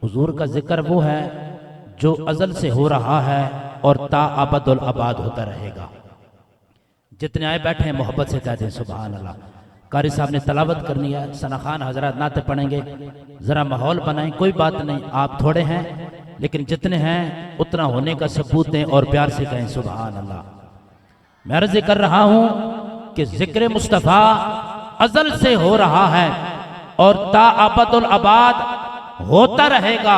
हुजूर का जिक्र वो है जो अज़ल से हो रहा है और ता अबदुल अबाद होता रहेगा। जितने आए बैठे हैं मोहब्बत से कह दें सुभान अल्लाह। कारी साहब ने तलावत करनी है, सना खान हजरत नाते पढ़ेंगे, ज़रा माहौल बनाएं। कोई बात नहीं, आप थोड़े हैं लेकिन जितने हैं उतना होने का सबूत दें और प्यार से कहें सुभान अल्लाह। मैं अर्ज़ कर रहा हूं कि जिक्र मुस्तफ़ा अज़ल से हो रहा है और ता अबदुल अबाद होता रहेगा।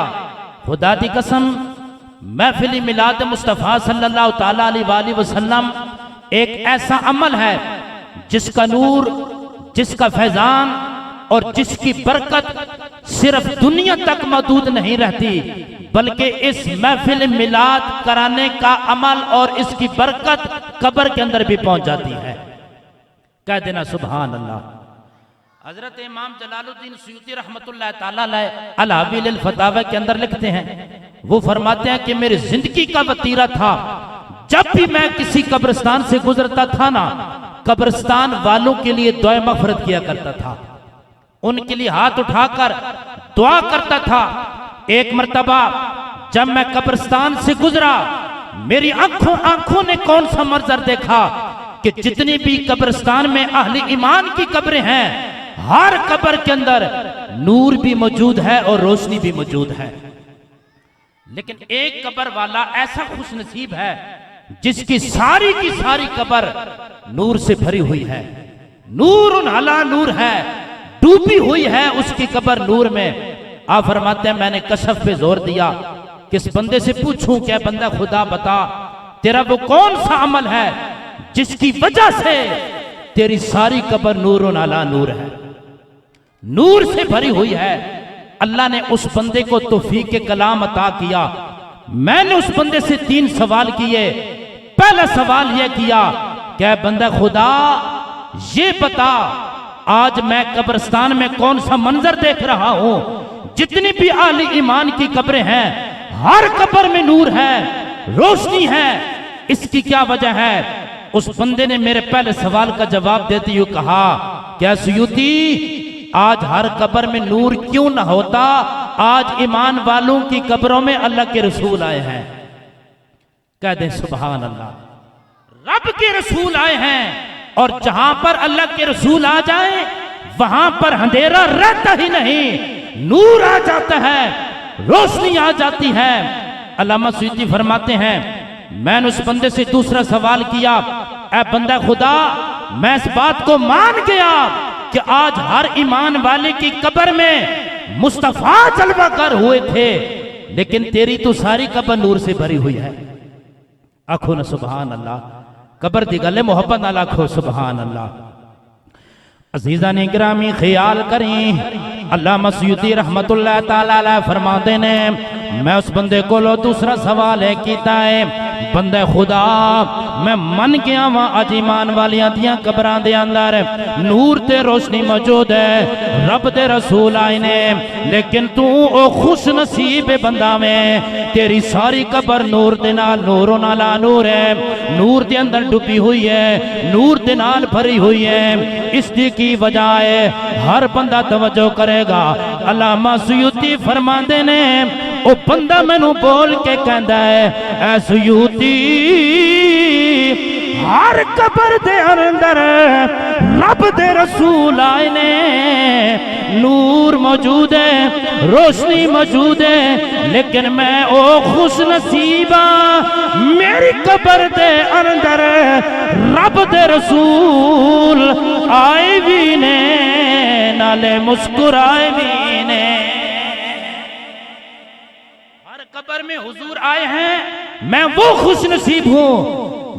खुदा दी कसम महफिल मिलाद मुस्तफ़ा सल्लल्लाहु ताला अलैहि वसल्लम एक ऐसा अमल है जिसका नूर, जिसका फैजान और जिसकी बरकत सिर्फ दुनिया तक मौजूद नहीं रहती, बल्कि इस महफिल मिलाद कराने का अमल और इसकी बरकत कब्र के अंदर भी पहुंच जाती है। कह देना सुभान अल्लाह। हजरत इमाम जलालुद्दीन सुयूती रहमतुल्लाह ताला अलैह अल हवील अल फतावा के अंदर लिखते हैं, वो फरमाते हैं कि मेरी जिंदगी का वतीरा था, जब भी मैं किसी कब्रिस्तान से गुजरता था ना, कब्रिस्तान वालों के लिए दुआ मग़फ़िरत किया करता था, उनके लिए हाथ उठाकर दुआ करता था। एक मर्तबा जब मैं कब्रिस्तान से गुजरा, मेरी आंखों ने कौन सा मंजर देखा कि जितनी भी कब्रिस्तान में अहले ईमान की कब्रें हैं, हर कब्र के अंदर नूर भी मौजूद है और रोशनी भी मौजूद है। लेकिन एक कब्र वाला ऐसा खुश नसीब है जिसकी सारी की सारी कब्र नूर से भरी हुई है। नूर अला नूर है, डूबी हुई है उसकी कब्र नूर में। आप फरमाते हैं मैंने कशफ पे जोर दिया, किस बंदे से पूछूं, क्या बंदा खुदा बता तेरा वो कौन सा अमल है जिसकी वजह से तेरी सारी कब्र नूर अला नूर है, नूर से भरी हुई है। अल्लाह ने उस बंदे को तौफीक के कलाम अता किया। मैंने उस बंदे से 3 सवाल किए। पहला सवाल यह किया, क्या बंदा खुदा ये बता आज मैं कब्रिस्तान में कौन सा मंजर देख रहा हूं, जितनी भी आली ईमान की कब्रें हैं हर कब्र में नूर है, रोशनी है, इसकी क्या वजह है? उस बंदे ने मेरे पहले सवाल का जवाब देते हुए कहा, क्या सुयूती आज हर कब्र में नूर क्यों ना होता, आज ईमान वालों की कब्रों में अल्लाह के रसूल आए हैं। कह दे सुभान अल्लाह। रब के रसूल आए हैं और जहां पर अल्लाह के रसूल आ जाए वहां पर अंधेरा रहता ही नहीं, नूर आ जाता है, रोशनी आ जाती है। अल्लामा सुयूती फरमाते हैं मैंने उस बंदे से दूसरा सवाल किया, ऐ बंदा खुदा मैं इस बात को मान गया कि आज हर ईमान वाले की कब्र में मुस्तफा जलवा कर हुए थे, लेकिन तेरी तो सारी कब्र नूर से भरी हुई है। आखो न सुभान अल्लाह। कब्र दी गले मोहब्बत नाल आखो सुभान अल्लाह। अजीजा ने गिरामी ख्याल करें, अल्लामा सुयूती रहमतुल्लाह ताला अलैह फरमाते ने मैं उस बंदे को दूसरा सवाल है कीता है, बंदे खुदा मैं मन गया वहां अज ईमान वालियां दियां कब्रां दे अंदर नूर ते रोशनी मौजूद है, रब दे रसूल आए ने, लेकिन तू ओ खुश नसीब बंदा में तेरी सारी कब्र नूर दे नाल नूरों नाल नूर है, नूर दे अंदर डूबी हुई है, नूर दे नाल भरी हुई है। इसकी की वजह है हर बंदा तवज्जो करेगा। अल्लामा सुयूती फरमाते ने ओ बंदा मैनू बोल के कहता है ऐ सुयूती हर कब्र दे अंदर रब दे रसूल आए ने, नूर मौजूद है, रोशनी मौजूद है, लेकिन मैं ओ खुश नसीबा मेरी कब्र दे अंदर रब दे रसूल आए भी ने नाले मुस्कुराए भी ने। हर कब्र में हुजूर आए हैं, मैं वो खुश नसीब हूं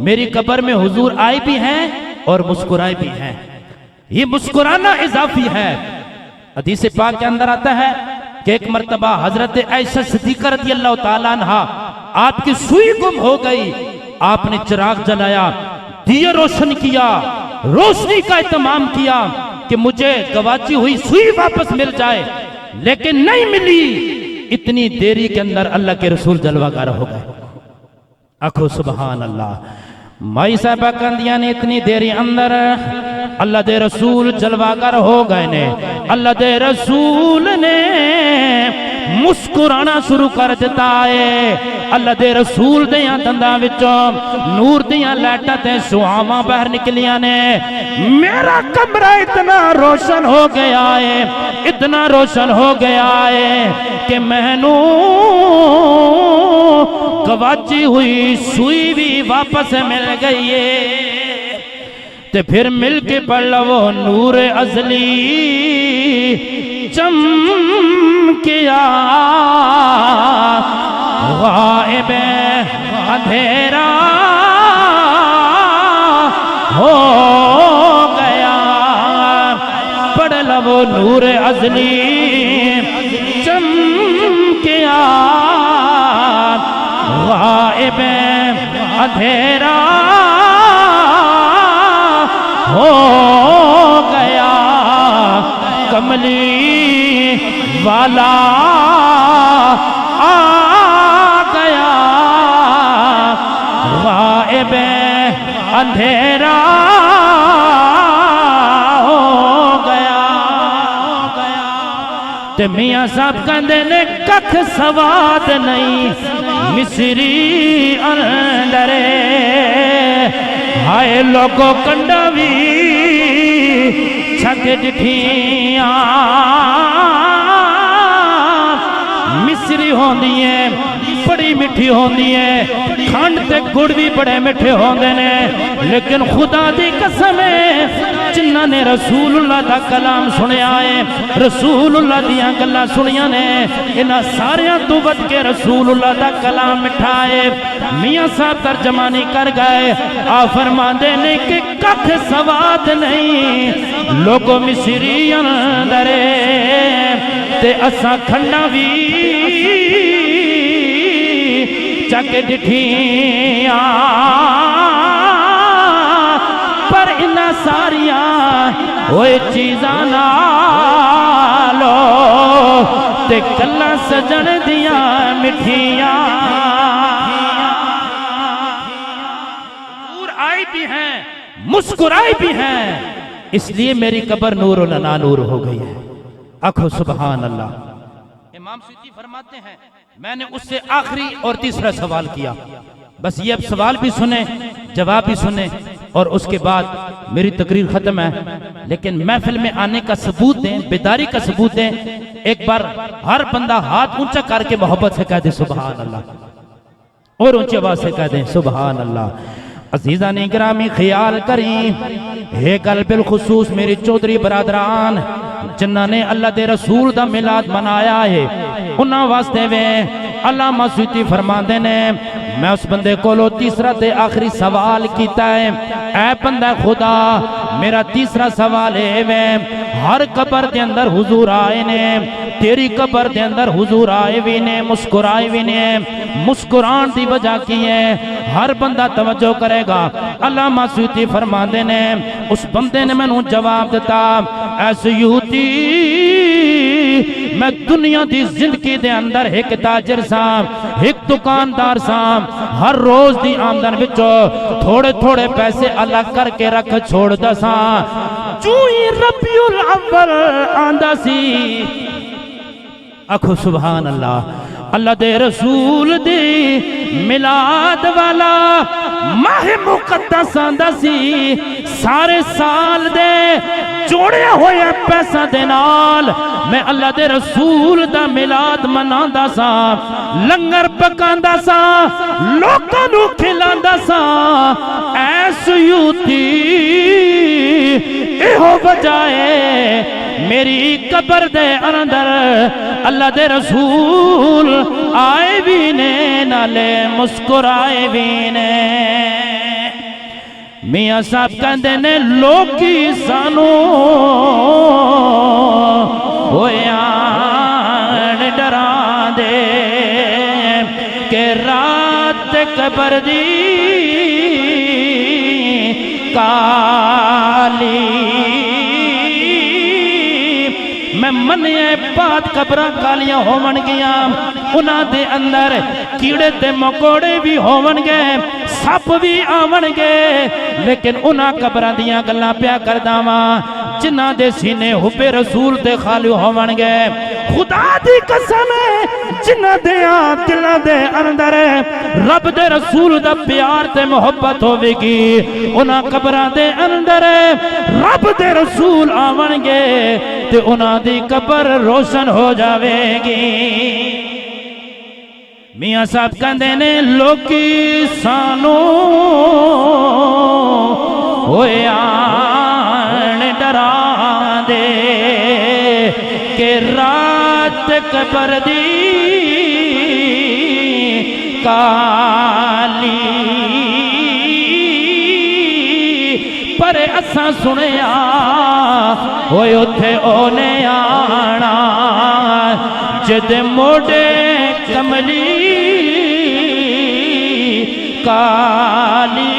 मेरी कब्र में हुजूर आए भी हैं और मुस्कुराए भी हैं। ये मुस्कुराना इजाफी है। हदीस पाक के अंदर आता है कि एक मर्तबा हजरत आयशा सिद्दीक़ा रज़ियल्लाहु ताला अन्हा आपकी सुई गुम हो गई, आपने चिराग जलाया, दिया रोशन किया, रोशनी का इत्माम किया कि मुझे गवाची हुई सुई वापस मिल जाए, लेकिन नहीं मिली। इतनी देरी के अंदर अल्लाह के रसूल जलवागर हो गए। आखो सुभान अल्लाह। माई साहबा कंदिया ने इतनी देरी अंदर अल्लाह दे रसूल जलवागर हो गए ने। अल्लाह दे रसूल ने मुस्कुराना शुरू कर दिता है। अल्लाह दे रसूल दियां दंदां विचों नूर दियां लाइटां ते सुहावां बाहर निकलियां ने। मेरा कमरा इतना रोशन हो गया है, इतना रोशन हो गया है कि मैनू गवाची हुई सुई भी वापस मिल गई है। ते फिर मिल के पढ़ लो नूर अजली चमकिया गायब अंधेरा हो गया। पढ़ लो नूर अजली चमकिया गायब अंधेरा हो गया। कमली वाला आ गया गायब अंधेरा हो गया। ते मियाँ साहब कहते ने कख सवाद नहीं मिसरी अंदरे। हाय लोगो कंडा भी छक डिठिया मिसरी होंदी है, बड़ी मिठी होंदी है। खंड ते गुड़ भी बड़े मिठे होंदे ने, लेकिन खुदा दी कसम है जिन्हां ने रसूलुल्लाह दा कलाम सुनिया है, रसूलुल्लाह दियां गल्लां सुनिया ने, इन्हां सारियां तो वध के रसूलुल्लाह दा कलाम मिठा है। मियाँ साहब तर्जमानी कर गए, आ फरमांदे ने कि कख सवाद नहीं लोगो मिसरी अंदरे ते असां खंडा भी चक डिठिया। पर इन्हां सारिया ओए चीज़ां नालो ते गल्लां सजन दियां मिठियां आई भी हैं, मुस्कुराई भी हैं, इसलिए मेरी कब्र नूर और ना नूर हो गई है। आखो सुभान अल्लाह। इमाम सुयूती फरमाते हैं मैंने उससे आखिरी और तीसरा सवाल किया, बस ये अब सवाल भी सुने जवाब भी सुने और उसके बाद मेरी तकरीर खत्म है। लेकिन महफिल में आने का सबूत दें, बेदारी का सबूत दें। एक बार हर बंदा हाथ ऊंचा करके मोहब्बत से कह दे सुभान अल्लाह, और ऊंची आवाज से कह दे सुभान अल्लाह। अजीजा ने गिरामी ख्याल करी हे गल बिलखुसूस मेरी चौधरी बरादरान जिन्हों ने अल्लाह दे रसूल दा मिलाद मनाया है, उन्हां वास्ते वे अल्लामा सुयूती फरमांदे ने मैं उस बंदे को तीसरा ते आखिरी सवाल किया है। ऐ बंदा खुदा मेरा तीसरा सवाल है वे हर कब्र के अंदर हुजूर आए ने, तेरी कब्र के अंदर हुजूर आए भी ने, मुस्कुराए भी ने, मुस्कुरान की वजह की है हर बंदा तवज्जो करेगा। अल्लामा सुयूती फरमांदे ने उस बंदे ने मैनू जवाब दिता ऐ सुयूती मैं दुनिया की जिंदगी दे अंदर एक ताजर सां, एक दुकानदार सां, हर रोज दी आमदन विचों थोड़े थोड़े पैसे अलग करके रख छोड़दा सां। चूई रबिउल अव्वल आंदा सी, आखो सुभान अल्लाह। अल्लाह दे रसूल दी मिलाद वाला माह मुकद्दस आंदा सी, सारे साल दे जोड़े हुए पैसा दे नाल मैं अल्लाह दे रसूल दा मिलाद मनांदा सा, लंगर पकांदा सा, लोकां नू खिलांदा सा। ऐ सुयूती इहो बजाए मेरी कब्र दे अंदर अल्लाह दे रसूल आए भी ने नाले मुस्कुराए भी ने। मियाँ साहब कहते ने लोकी सानू होया डरा दे के रात कब्र दी काली मैं मनिया बात कब्रां कालियां होवणगियां, उन्हां दे अंदर कीड़े ते मकोड़े भी होवणगे, सप भी आवणगे, लेकिन उन्हां कब्रां दियां गल्लां प्या करदा वां जिन्हां दे सीने हुब्बे रसूल ते खाली होवणगे। खुदा दी कसम जिन्हां दे दिलां दे अंदर रब दे रसूल दा प्यार ते मोहब्बत होवेगी, उन्हां कबरां दे अंदर रब दे रसूल आवणगे ते उन्हां दी कब्र रोशन हो जावेगी। मियां साहब कहंदे ने लोकी सानू होया डरा दे के रात कब्र दी काली, पर असां सुनिया होए उथे ओने आना जिदे मोडे कमली काली।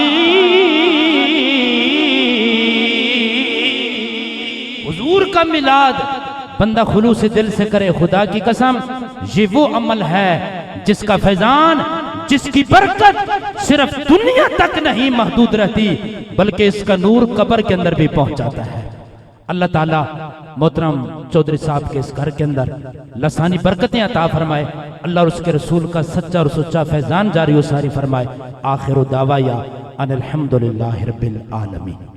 हुजूर का मिलाद बंदा खुलूस दिल से करे, खुदा की कसम ये वो अमल है जिसका फैजान, जिसकी बरकत सिर्फ दुनिया तक नहीं महदूद रहती बल्कि इसका नूर कब्र के अंदर भी पहुंच जाता है। अल्लाह ताला मोहतरम चौधरी साहब के इस घर के अंदर लसानी बरकतें अता फरमाए, अल्लाह और उसके रसूल का सच्चा और सच्चा फैजान जारी व सारी फरमाए। आखिर दावा या अनिल हम्दुलिल्लाहि रब्बिल आलमीन।